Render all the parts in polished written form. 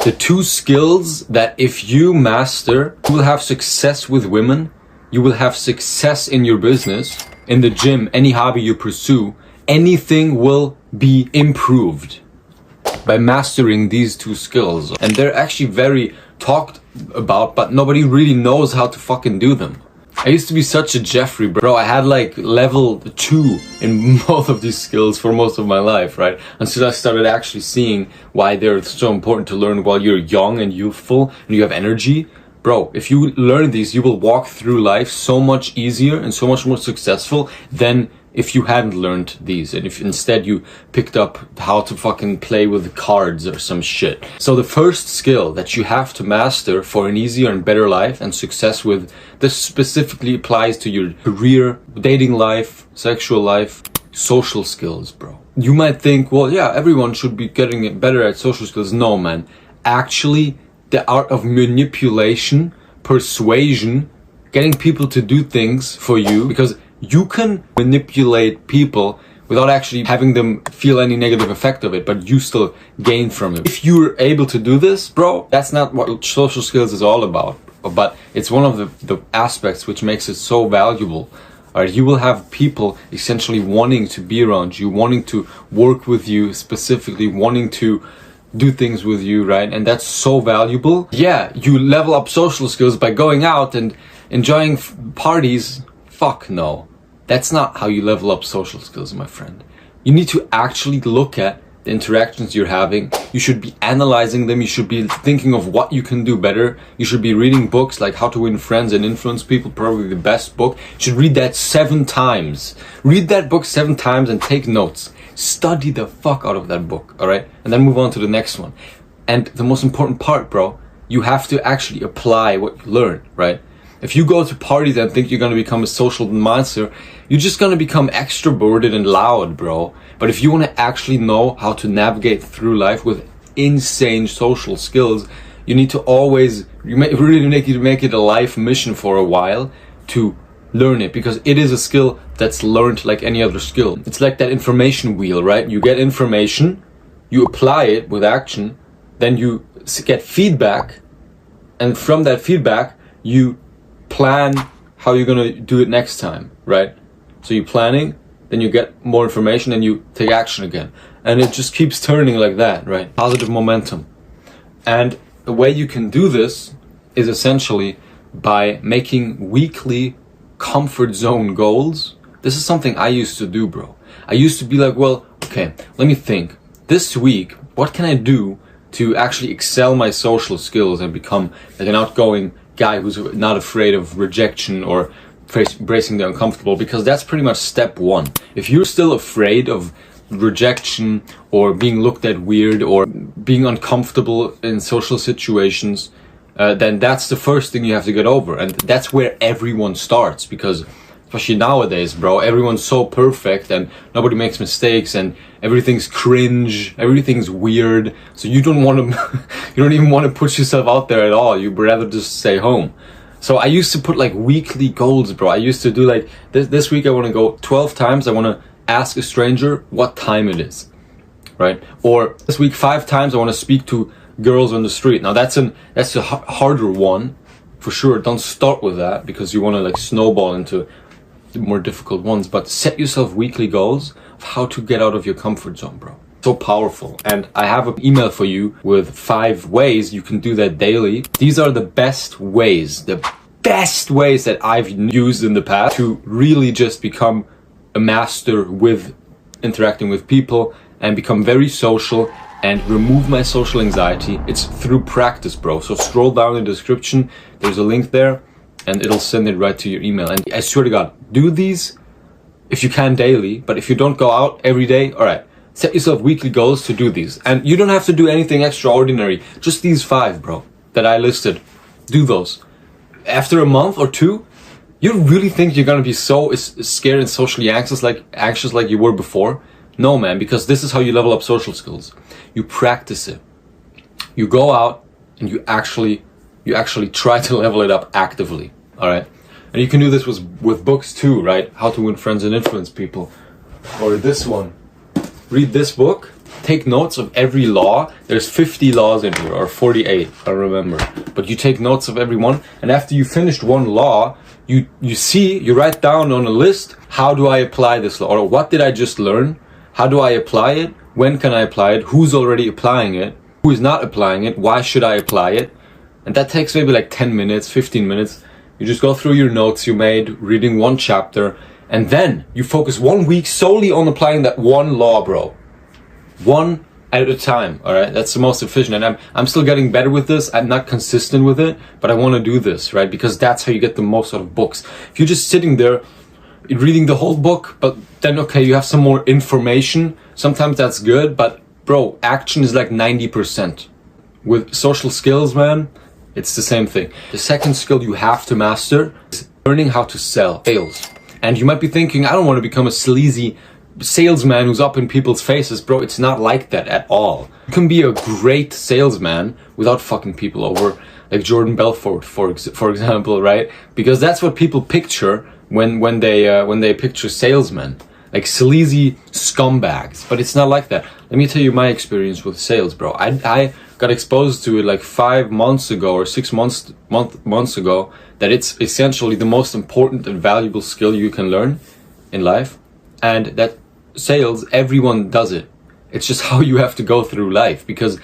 The two skills that if you master, you will have success with women, you will have success in your business, in the gym, any hobby you pursue, anything will be improved by mastering these two skills. And they're actually very talked about, but nobody really knows how to fucking do them. I used to be such a Jeffrey, bro. I had like level 2 in both of these skills for most of my life, right? Until I started actually seeing why they're so important to learn while you're young and youthful and you have energy. Bro, if you learn these, you will walk through life so much easier and so much more successful than if you hadn't learned these, and if instead you picked up how to fucking play with cards or some shit. So the first skill that you have to master for an easier and better life and success with, this specifically applies to your career, dating life, sexual life, social skills, bro. You might think, well, yeah, everyone should be getting better at social skills. No, man. Actually, the art of manipulation, persuasion, getting people to do things for you, because you can manipulate people without actually having them feel any negative effect of it, but you still gain from it. If you're able to do this, bro, that's not what social skills is all about, but it's one of the aspects which makes it so valuable. Alright, you will have people essentially wanting to be around you, wanting to work with you, specifically wanting to do things with you, right? And that's so valuable. Yeah, you level up social skills by going out and enjoying parties. Fuck no. That's not how you level up social skills, my friend. You need to actually look at the interactions you're having. You should be analyzing them. You should be thinking of what you can do better. You should be reading books like How to Win Friends and Influence People, probably the best book. You should read that 7 times. Read that book 7 times and take notes. Study the fuck out of that book, alright? And then move on to the next one. And the most important part, bro, you have to actually apply what you learn, right? If you go to parties and think you're gonna become a social monster, you're just gonna become extroverted and loud, bro. But if you wanna actually know how to navigate through life with insane social skills, you need to always really make it a life mission for a while to learn it, because it is a skill that's learned like any other skill. It's like that information wheel, right? You get information, you apply it with action, then you get feedback, and from that feedback, you plan how you're gonna do it next time, right? So you're planning, then you get more information, and you take action again. And it just keeps turning like that, right? Positive momentum. And the way you can do this is essentially by making weekly comfort zone goals. This is something I used to do, bro. I used to be like, well, okay, let me think. This week, what can I do to actually excel my social skills and become like an outgoing guy who's not afraid of rejection or embracing the uncomfortable? Because that's pretty much step 1. If you're still afraid of rejection or being looked at weird or being uncomfortable in social situations, then that's the first thing you have to get over. And that's where everyone starts, because especially nowadays, bro, everyone's so perfect and nobody makes mistakes and everything's cringe, everything's weird. So you don't want to, you don't even want to put yourself out there at all. You'd rather just stay home. So I used to put like weekly goals, bro. I used to do like, this week I want to go 12 times. I want to ask a stranger what time it is, right? Or this week 5 times I want to speak to girls on the street. Now that's a harder one for sure. Don't start with that because you want to like snowball into more difficult ones, but set yourself weekly goals of how to get out of your comfort zone, bro. So powerful. And I have an email for you with 5 ways you can do that daily. These are the best ways that I've used in the past to really just become a master with interacting with people and become very social and remove my social anxiety. It's through practice, bro. So scroll down in the description, there's a link there, and it'll send it right to your email. And I swear to God, do these if you can daily, but if you don't go out every day, alright, set yourself weekly goals to do these. And you don't have to do anything extraordinary, just these 5, bro, that I listed. Do those. After a month or 2, you really think you're gonna be so scared and socially anxious like you were before? No, man, because this is how you level up social skills. You practice it. You go out and you actually try to level it up actively. All right, and you can do this with books too, right? How to Win Friends and Influence People, or this one. Read this book. take notes of every law. There's 50 laws in here, or 48, I don't remember. But you take notes of every one, and after you finished one law, you write down on a list, how do I apply this law? Or what did I just learn? How do I apply it? When can I apply it? Who's already applying it? Who is not applying it? Why should I apply it? And that takes maybe like 10 minutes, 15 minutes. You just go through your notes you made, reading one chapter, and then you focus 1 week solely on applying that one law, bro. One at a time, alright? That's the most efficient. And I'm still getting better with this. I'm not consistent with it, but I want to do this, right? Because that's how you get the most out of books. If you're just sitting there reading the whole book, but then, okay, you have some more information, sometimes that's good, but bro, action is like 90%. With social skills, man, it's the same thing. The second skill you have to master is learning how to sell. Sales. And you might be thinking, I don't want to become a sleazy salesman who's up in people's faces. Bro, it's not like that at all. You can be a great salesman without fucking people over, like Jordan Belfort, for example, right? Because that's what people picture when they picture salesmen, like sleazy scumbags. But it's not like that. Let me tell you my experience with sales, bro. I got exposed to it like 5 months ago or 6 months ago, that it's essentially the most important and valuable skill you can learn in life, and that sales, everyone does it. It's just how you have to go through life, because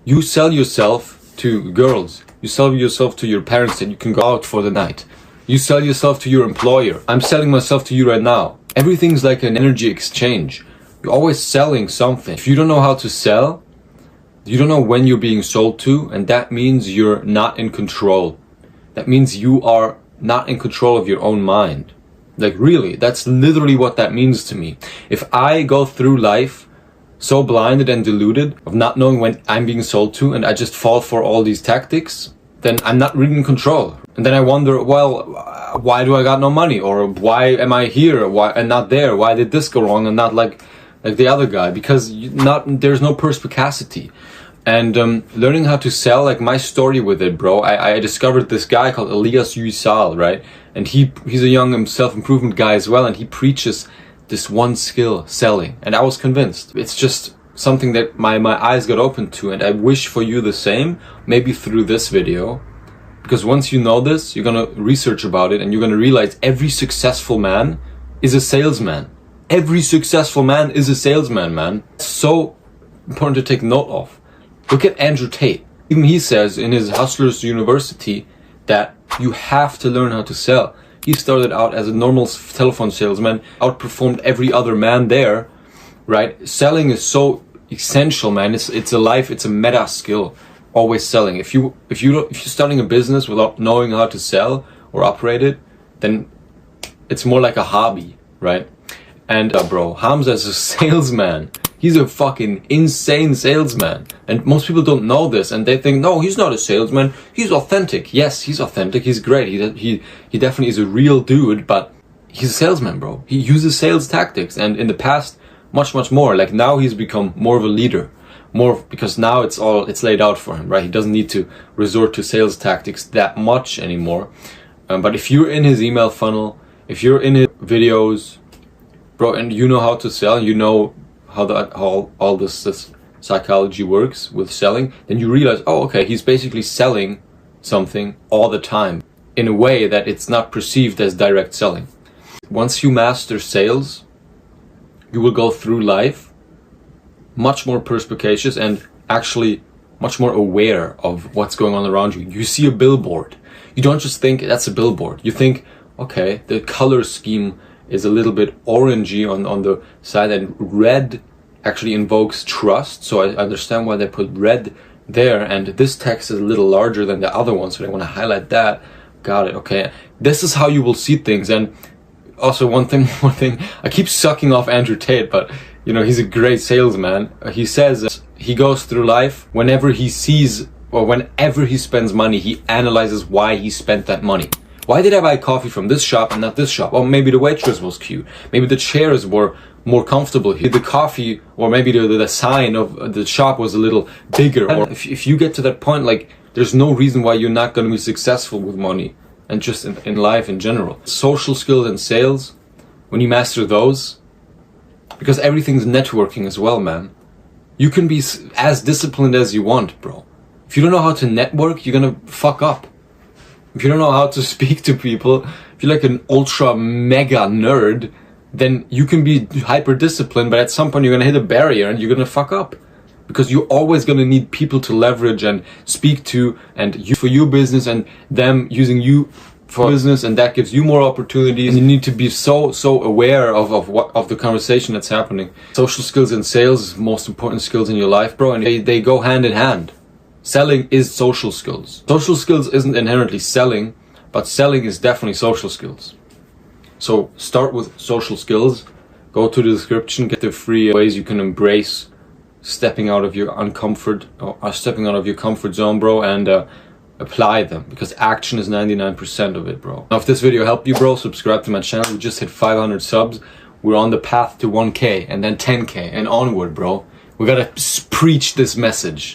you sell yourself to girls, you sell yourself to your parents that you can go out for the night, you sell yourself to your employer. I'm selling myself to you right now. Everything's like an energy exchange. You're always selling something. If you don't know how to sell, you don't know when you're being sold to, and that means you're not in control. That means you are not in control of your own mind. Like really, that's literally what that means to me. If I go through life so blinded and deluded of not knowing when I'm being sold to, and I just fall for all these tactics, then I'm not really in control. And then I wonder, well, why do I got no money? Or why am I here and not there? Why did this go wrong and not like the other guy? Because there's no perspicacity. And learning how to sell, like my story with it, bro, I discovered this guy called Elias Uysal, right? And he's a young self-improvement guy as well, and he preaches this one skill, selling. And I was convinced. It's just something that my eyes got open to, and I wish for you the same, maybe through this video. Because once you know this, you're gonna research about it, and you're gonna realize every successful man is a salesman. Every successful man is a salesman, man. It's so important to take note of. Look at Andrew Tate. Even he says in his Hustlers University that you have to learn how to sell. He started out as a normal telephone salesman, outperformed every other man there, right? Selling is so essential, man. It's a life, it's a meta skill. Always selling. If you're starting a business without knowing how to sell or operate it, then it's more like a hobby, right? And bro, Hamza is a salesman. He's a fucking insane salesman. And most people don't know this, and they think, no, he's not a salesman. He's authentic. Yes, he's authentic. He's great. He definitely is a real dude, but he's a salesman, bro. He uses sales tactics, and in the past, much more. Like now he's become more of a leader. More because now it's laid out for him, right? He doesn't need to resort to sales tactics that much anymore. But if you're in his email funnel, if you're in his videos, bro, and you know how to sell, you know how all this psychology works with selling, then you realize, oh, okay, he's basically selling something all the time in a way that it's not perceived as direct selling. Once you master sales, you will go through life much more perspicacious and actually much more aware of what's going on around you. You see a billboard. You don't just think that's a billboard. You think, okay, the color scheme is a little bit orangey on the side, and red actually invokes trust. So I understand why they put red there, and this text is a little larger than the other one, so they want to highlight that. Got it. Okay. This is how you will see things. And also one thing, I keep sucking off Andrew Tate, but you know, he's a great salesman. He says he goes through life, whenever he sees or whenever he spends money, he analyzes why he spent that money. Why did I buy coffee from this shop and not this shop? Oh, maybe the waitress was cute. Maybe the chairs were more comfortable. The coffee, or maybe the sign of the shop was a little bigger. Or if you get to that point, like, there's no reason why you're not going to be successful with money and just in life in general. Social skills and sales, when you master those, because everything's networking as well, man. You can be as disciplined as you want, bro. If you don't know how to network, you're gonna fuck up. If you don't know how to speak to people, if you're like an ultra mega nerd, then you can be hyper disciplined, but at some point you're gonna hit a barrier and you're gonna fuck up. Because you're always gonna need people to leverage and speak to and use for your business, and them using you for business, and that gives you more opportunities. And you need to be so aware of the conversation that's happening. Social skills in sales is the most important skills in your life, bro, and they go hand in hand. Selling is social skills. Social skills isn't inherently selling, but selling is definitely social skills. So start with social skills, go to the description, get the free ways you can embrace stepping out of your stepping out of your comfort zone, bro, and apply them, because action is 99% of it, bro. Now, if this video helped you, bro, subscribe to my channel. We just hit 500 subs. We're on the path to 1K and then 10K and onward, bro. We gotta preach this message.